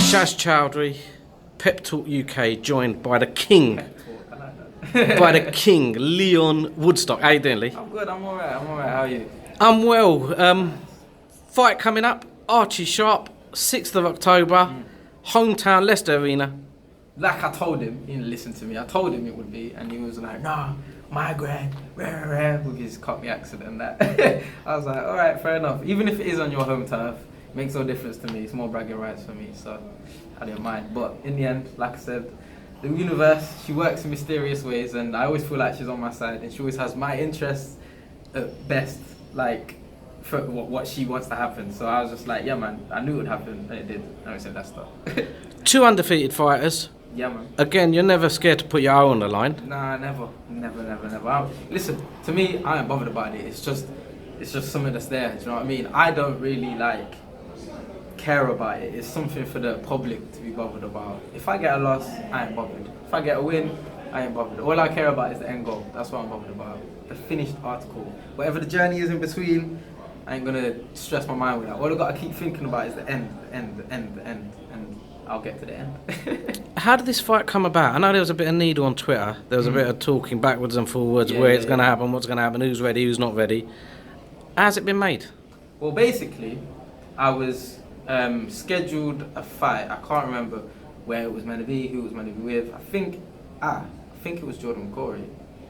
Shaz Chowdhury, Pep Talk UK, joined by the king. By the king, Lyon Woodstock. How you doing, Lee? I'm good, I'm alright, how are you? I'm well. Fight coming up, Archie Sharp, 6th of October, hometown Leicester Arena. Like I told him, he didn't listen to me, I told him it would be, and he was like, nah, migraine, with his Cockney accent and that. I was like, alright, fair enough. Even if it is on your home turf, it makes no difference to me, it's more bragging rights for me, so I didn't mind. But in the end, like I said, the universe, she works in mysterious ways, and I always feel like she's on my side, and she always has my interests at best, like, for what she wants to happen. So I was just like, yeah man, I knew it would happen, and it did. And I said that stuff. 2 undefeated fighters. Yeah man. Again, you're never scared to put your eye on the line. Nah, never. Listen, to me, I ain't bothered about it. It's just something that's there. Do you know what I mean? I don't really like care about it. It's something for the public to be bothered about. If I get a loss, I ain't bothered. If I get a win, I ain't bothered. All I care about is the end goal. That's what I'm bothered about. The finished article. Whatever the journey is in between, I ain't gonna stress my mind with that. All I gotta keep thinking about is the end, and I'll get to the end. How did this fight come about? I know there was a bit of needle on Twitter. There was a bit of talking backwards and forwards, where it's going to happen, what's going to happen, who's ready, who's not ready. How's it been made? Well, basically, I was scheduled a fight. I can't remember where it was meant to be, who it was meant to be with. I think it was Jordan McCory.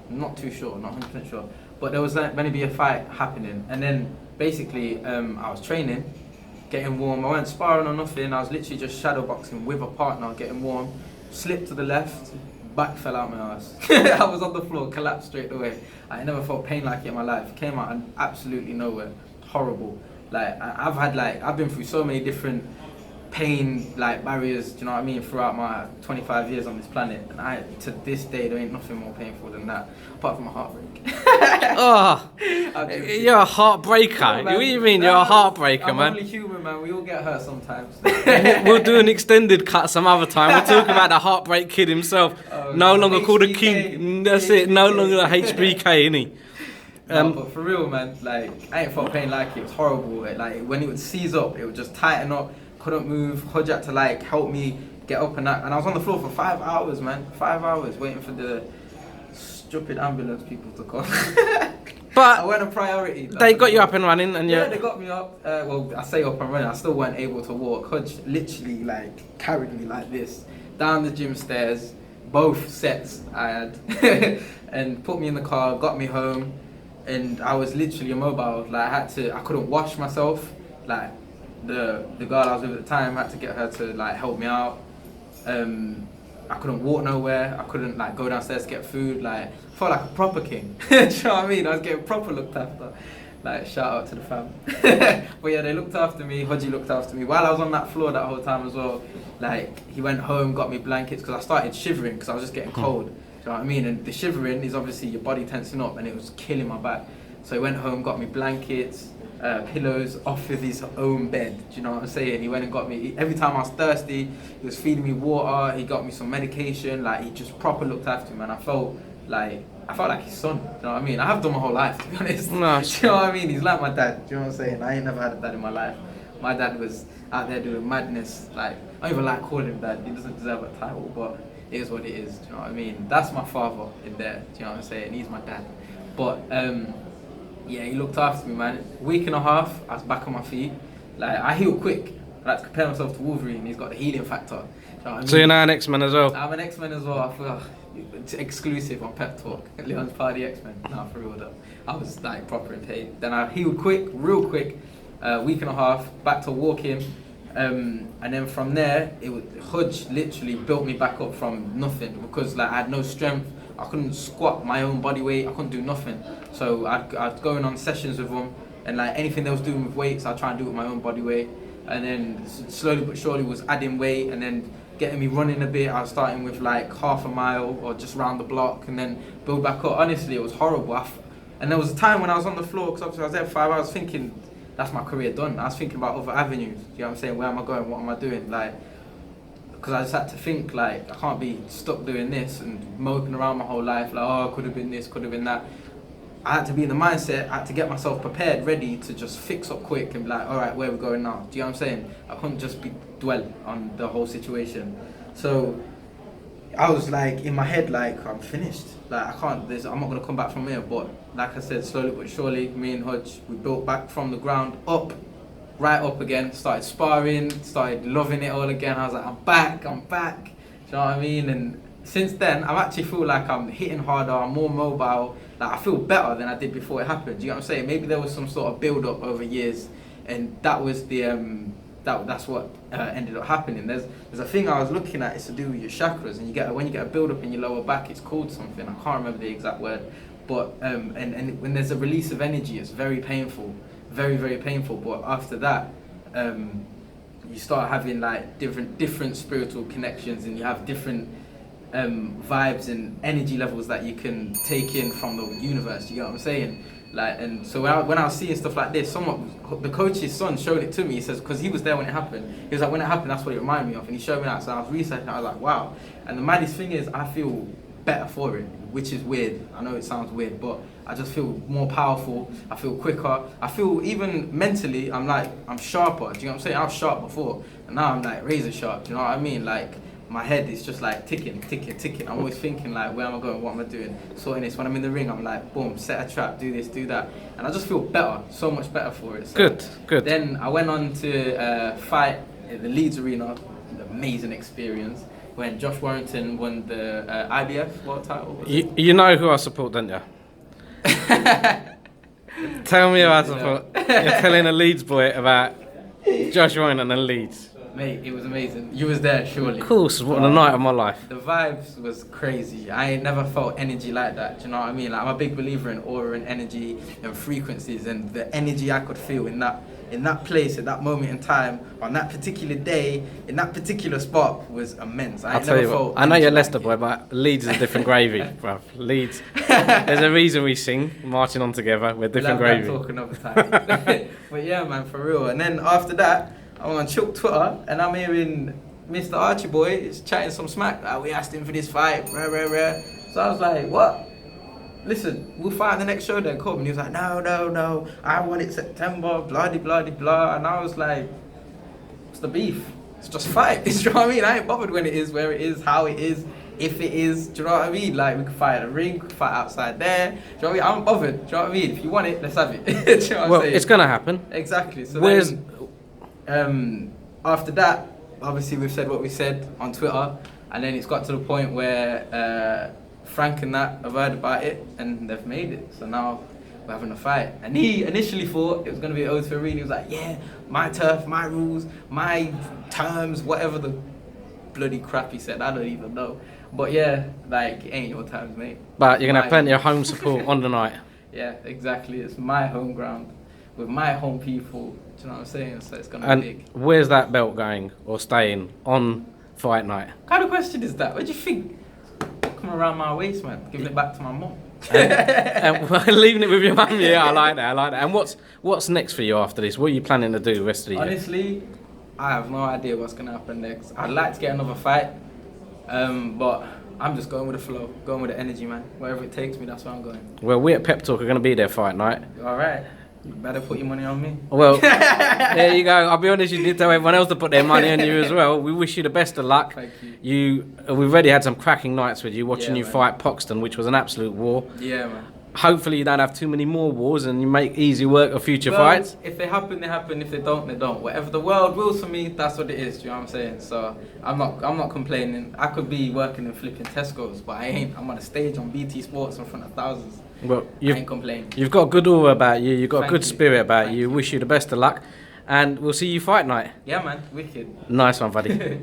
I'm not too sure, not 100% sure. But there was meant to be a fight happening, and then basically I was training, getting warm. I wasn't sparring or nothing. I was literally just shadow boxing with a partner, getting warm. Slipped to the left, back fell out my ass. I was on the floor, collapsed straight away. I never felt pain like it in my life. Came out and absolutely nowhere. Horrible. Like I've been through so many different pain barriers, do you know what I mean, throughout my 25 years on this planet, and to this day there ain't nothing more painful than that, apart from a heartbreak. Oh, you're a heartbreaker. What do you mean you're a heartbreaker, man? I'm only human, man. We all get hurt sometimes. We'll do an extended cut some other time. We'll talk about the Heartbreak Kid himself. No longer called a king. That's it. No longer a HBK, innit? No, but for real, man, I ain't felt pain like it. It was horrible. When it would seize up, it would just tighten up. Couldn't move. Hodge had to help me get up and that. And I was on the floor for 5 hours, man. 5 hours waiting for the stupid ambulance people to come. But I weren't a priority. They got you up and running, and yeah, they got me up. Well, I say up and running. I still weren't able to walk. Hodge literally carried me like this down the gym stairs, both sets I had, and put me in the car, got me home, and I was literally immobile. I couldn't wash myself. The girl I was with at the time, had to get her to help me out. I couldn't walk nowhere. I couldn't go downstairs to get food. I felt like a proper king. Do you know what I mean? I was getting proper looked after. Shout out to the fam. But yeah, they looked after me. Hodgie looked after me while I was on that floor that whole time as well. He went home, got me blankets, because I started shivering because I was just getting cold. Do you know what I mean? And the shivering is obviously your body tensing up, and it was killing my back. So he went home, got me blankets, pillows off of his own bed. Do you know what I'm saying? He went and got me, every time I was thirsty, he was feeding me water, he got me some medication. He just proper looked after me, man. I felt like his son. Do you know what I mean? I have done my whole life, to be honest. No. Do you know what I mean? He's like my dad. Do you know what I'm saying? I ain't never had a dad in my life. My dad was out there doing madness. I don't even like calling him dad. He doesn't deserve a title, but it is what it is. Do you know what I mean? That's my father in there. Do you know what I'm saying? He's my dad. But yeah, he looked after me, man. Week and a half, I was back on my feet. I healed quick. I like to compare myself to Wolverine. He's got the healing factor. You know what I mean? So you're now an X-Men as well? I'm an X-Men as well. I feel it's exclusive on Pep Talk. Leon's part of the X-Men. Nah, for real though. I was proper in pain. Then I healed quick, real quick. Week and a half, back to walking. And then from there, Hodge literally built me back up from nothing, because I had no strength. I couldn't squat my own body weight. I couldn't do nothing. So I'd go in on sessions with them, and anything they was doing with weights, I'd try and do it with my own body weight. And then slowly but surely was adding weight, and then getting me running a bit. I was starting with half a mile or just round the block, and then build back up. Honestly, it was horrible. And there was a time when I was on the floor, because obviously I was there for 5 hours, thinking that's my career done. I was thinking about other avenues. You know what I'm saying? Where am I going? What am I doing? Because I just had to think, I can't be stuck doing this and moping around my whole life, oh, could have been this, could have been that. I had to be in the mindset, I had to get myself prepared, ready to just fix up quick and be like, all right, where are we going now? Do you know what I'm saying? I couldn't just dwell on the whole situation. So I was like, in my head, like, I'm finished. Like, I'm not going to come back from here. But like I said, slowly but surely, me and Hodge, we built back from the ground up, right up again, started sparring, started loving it all again. I was like, I'm back. Do you know what I mean? And since then, I actually feel like I'm hitting harder, I'm more mobile. Like, I feel better than I did before it happened. Do you know what I'm saying? Maybe there was some sort of build-up over years, and that was the that's what ended up happening. There's a thing I was looking at. It's to do with your chakras, and when you get a build-up in your lower back, it's called something. I can't remember the exact word, but and when there's a release of energy, it's very painful, very, very painful. But after that, you start having like different spiritual connections, and you have different vibes and energy levels that you can take in from the universe. You get what I'm saying? Like, and so when I was seeing stuff like this, the coach's son showed it to me. He says, because he was there when it happened. He was like, when it happened, that's what it reminded me of, and he showed me that. So I was researching. I was like, wow. And the maddest thing is, I feel better for it, which is weird. I know it sounds weird, but I just feel more powerful. I feel quicker. I feel even mentally, I'm sharper. Do you know what I'm saying? I was sharp before, and now I'm like razor sharp. Do you know what I mean? Like, my head is just like ticking. I'm always thinking like, where am I going? What am I doing? Sorting this. When I'm in the ring, I'm like, boom, set a trap, do this, do that. And I just feel better, so much better for it. So Good. Then I went on to fight at the Leeds Arena, an amazing experience, when Josh Warrington won the IBF world title. You know who I support, don't you? Tell me who I support. You're telling a Leeds boy about Josh Warrington and Leeds. Mate, it was amazing. You was there, surely. Of course, what a night of my life. The vibes was crazy. I ain't never felt energy like that. Do you know what I mean? Like, I'm a big believer in aura and energy and frequencies, and the energy I could feel in that place, at that moment in time, on that particular day, in that particular spot was immense. I'll tell you what, I know you're Leicester boy, but Leeds is a different gravy, bruv. Leeds. There's a reason we sing, marching on together, we're different gravy. Talk another time. But yeah, man, for real. And then after that, I'm on Chook Twitter, and I'm hearing Mr. Archie boy is chatting some smack. Like, we asked him for this fight, rah, rah, rah. So I was like, what? Listen, we'll fight in the next show then, come. And he was like, no, I want it September, blah, blah, blah. And I was like, what's the beef? It's just fight. Do you know what I mean? I ain't bothered when it is, where it is, how it is, if it is. Do you know what I mean? Like, we can fight at a ring, we can fight outside there. Do you know what I mean? I'm bothered. Do you know what I mean? If you want it, let's have it. Do you know what I'm saying? It's going to happen. Exactly. So Where's... after that, obviously we've said what we said on Twitter, and then it's got to the point where Frank and that have heard about it and they've made it. So now we're having a fight. And he initially thought it was going to be an O2 arena. He was like, yeah, my turf, my rules, my terms, whatever the bloody crap he said. I don't even know. But yeah, like, it ain't your terms, mate. But you're going to have plenty of home support on the night. Yeah, exactly. It's my home ground with my home people. Do you know what I'm saying? So it's going to be big. Where's that belt going or staying on fight night? What kind of question is that? What do you think? Come around my waist, man. Giving it back to my mum. and leaving it with your mum, yeah, I like that. And what's next for you after this? What are you planning to do the rest of the year? Honestly, I have no idea what's going to happen next. I'd like to get another fight, but I'm just going with the flow, going with the energy, man. Wherever it takes me, that's where I'm going. Well, we at Pep Talk are going to be there fight night. All right. You better put your money on me. Well, there you go. I'll be honest, you did tell everyone else to put their money on you as well. We wish you the best of luck. Thank you. We've already had some cracking nights with you, watching you man. fight Poxton, which was an absolute war. Yeah, man. Hopefully you don't have too many more wars and you make easy work of future fights. If they happen, they happen. If they don't, they don't. Whatever the world wills for me, that's what it is. Do you know what I'm saying? So I'm not complaining. I could be working and flipping Tesco's, but I ain't. I'm on a stage on BT Sports in front of thousands. Well, I ain't complaining. You've got a good aura about you. You've got a good spirit about Thank you. Wish you the best of luck, and we'll see you fight night. Yeah, man. Wicked. Nice one, buddy.